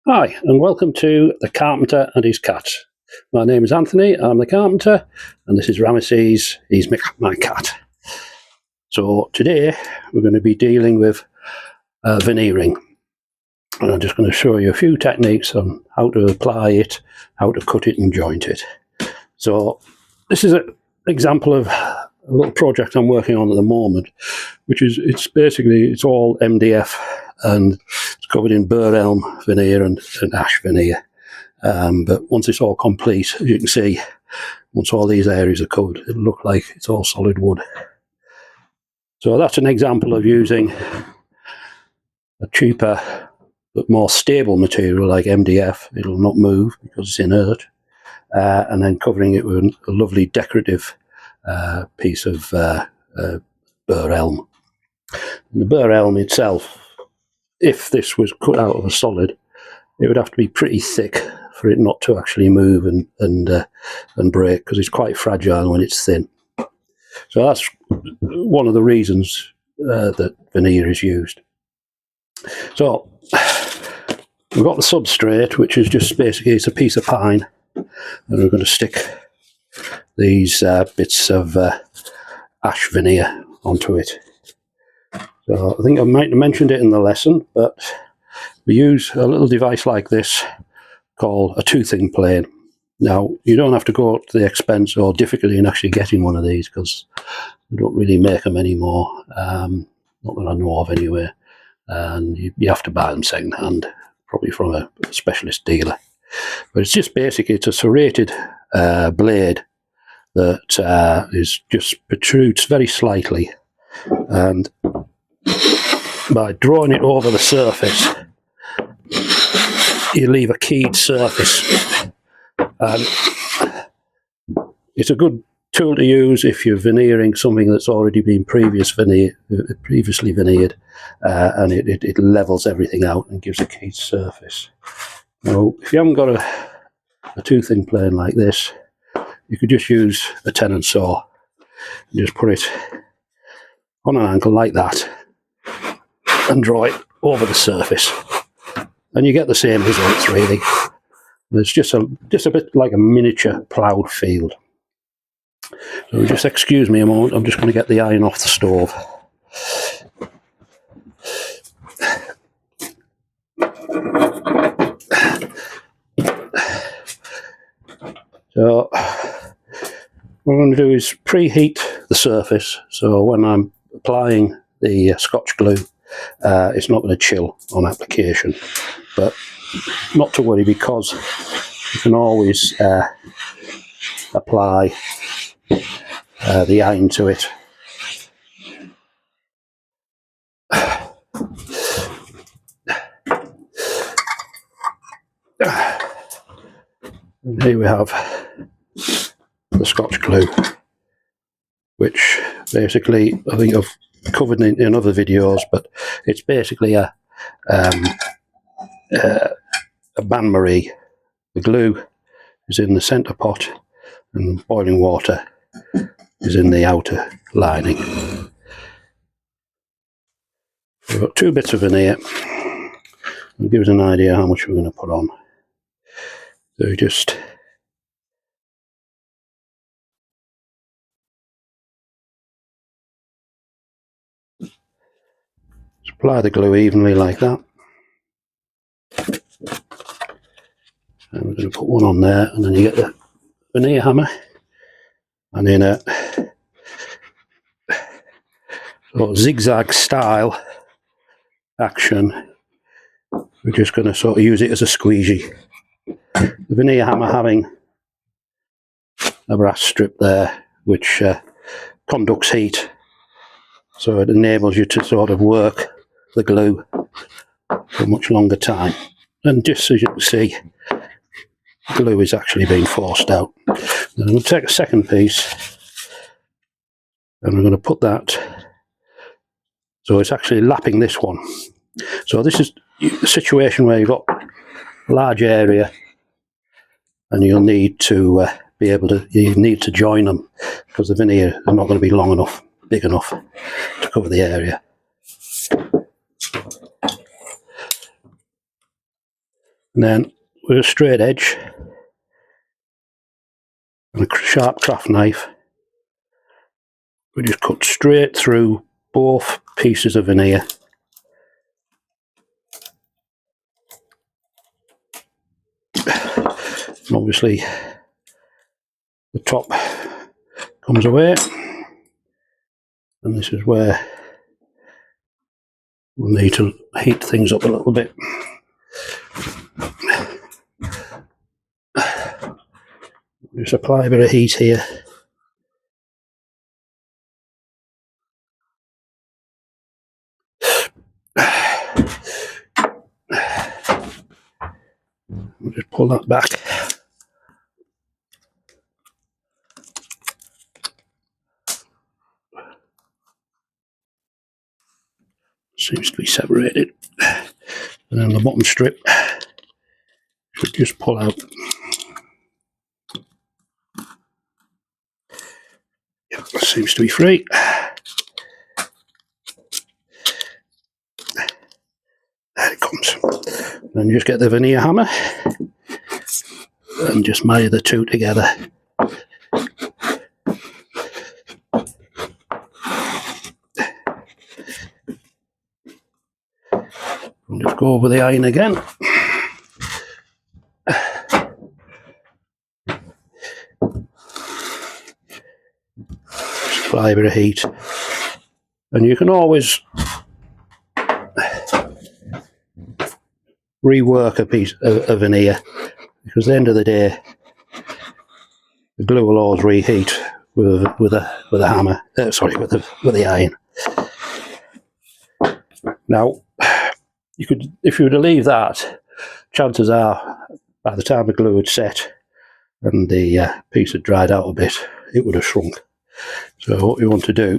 Hi, and welcome to The Carpenter and His Cat. My name is Anthony, I'm the carpenter, and this is Ramesses, he's my cat. So today we're going to be dealing with veneering. And I'm just going to show you a few techniques on how to apply it, how to cut it and joint it. So this is an example of a little project I'm working on at the moment, which is, it's all MDF and it's covered in burr elm veneer and ash veneer. But once it's all complete, as you can see, once all these areas are covered, it'll look like it's all solid wood. So that's an example of using a cheaper but more stable material like MDF. It'll not move because it's inert, and then covering it with a lovely decorative piece of burr elm. And the burr elm itself, if this was cut out of a solid, it would have to be pretty thick for it not to actually move and break, because it's quite fragile when it's thin. So that's one of the reasons that veneer is used. So we've got the substrate, which is just basically it's a piece of pine, and we're going to stick these bits of ash veneer onto it. So I think I might have mentioned it in the lesson, but we use a little device like this called a toothing plane. Now, you don't have to go to the expense or difficulty in actually getting one of these, because we don't really make them anymore, not that I know of anyway, and you have to buy them second hand, probably from a specialist dealer. But it's just basically, it's a serrated blade that is just protrudes very slightly, and by drawing it over the surface, you leave a keyed surface. And it's a good tool to use if you're veneering something that's already been previously veneered, and it levels everything out and gives a keyed surface. Now, if you haven't got a toothing plane like this, you could just use a tenon saw and just put it on an angle like that and draw it over the surface, and you get the same results really. It's just a bit like a miniature ploughed field. So just excuse me a moment, I'm just going to get the iron off the stove. So what I'm going to do is preheat the surface, so when I'm applying the Scotch glue, it's not going to chill on application. But not to worry, because you can always apply the iron to it. And here we have the Scotch glue, which basically I think I've covered in other videos, but it's basically a bain-marie. The glue is in the centre pot and the boiling water is in the outer lining. We've got 2 bits of veneer, and give us an idea how much we're going to put on. So we just apply the glue evenly like that, and we're going to put one on there, and then you get the veneer hammer, and in a sort of zigzag style action, we're just going to sort of use it as a squeegee. The veneer hammer having a brass strip there which conducts heat, so it enables you to sort of work the glue for a much longer time. And just as you can see, glue is actually being forced out. Then I'm going to take a second piece and I'm going to put that so it's actually lapping this one. So this is a situation where you've got a large area and you'll need to you need to join them, because the veneer is not going to be long enough, big enough to cover the area. And then with a straight edge and a sharp craft knife, we just cut straight through both pieces of veneer. And obviously the top comes away, and this is where we'll need to heat things up a little bit. Just apply a bit of heat here. We'll just pull that back. Seems to be separated. And then the bottom strip should just pull out. Yep, that seems to be free. There it comes. Then just get the veneer hammer and just marry the two together. And just go over the iron again. Just apply a bit of heat. And you can always rework a piece of veneer, because at the end of the day the glue will always reheat with a hammer. Sorry, with the iron. Now, you could, if you were to leave that, chances are by the time the glue had set and the piece had dried out a bit, it would have shrunk. So what you want to do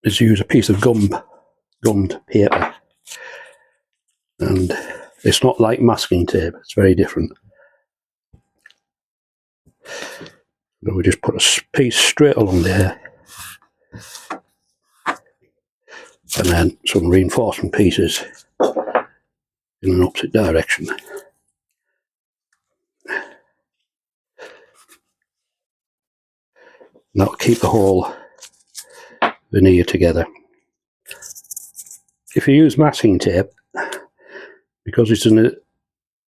is use a piece of gummed paper. And it's not like masking tape, it's very different. So we just put a piece straight along there, and then some reinforcement pieces in an opposite direction. And that'll keep the whole veneer together. If you use masking tape, because it's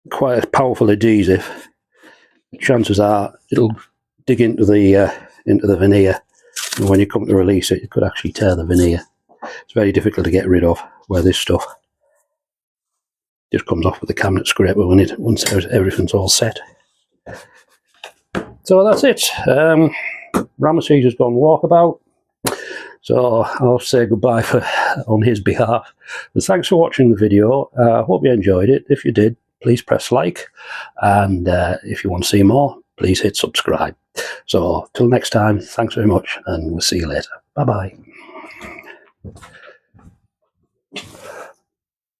quite a powerful adhesive, chances are it'll dig into the veneer, and when you come to release it, you could actually tear the veneer. It's very difficult to get rid of, where this stuff just comes off with the cabinet scraper once everything's all set. So that's it. Ramesses has gone walkabout, so I'll say goodbye on his behalf. But thanks for watching the video. I hope you enjoyed it. If you did, please press like, and if you want to see more, please hit subscribe. So till next time, thanks very much, and we'll see you later. Bye bye.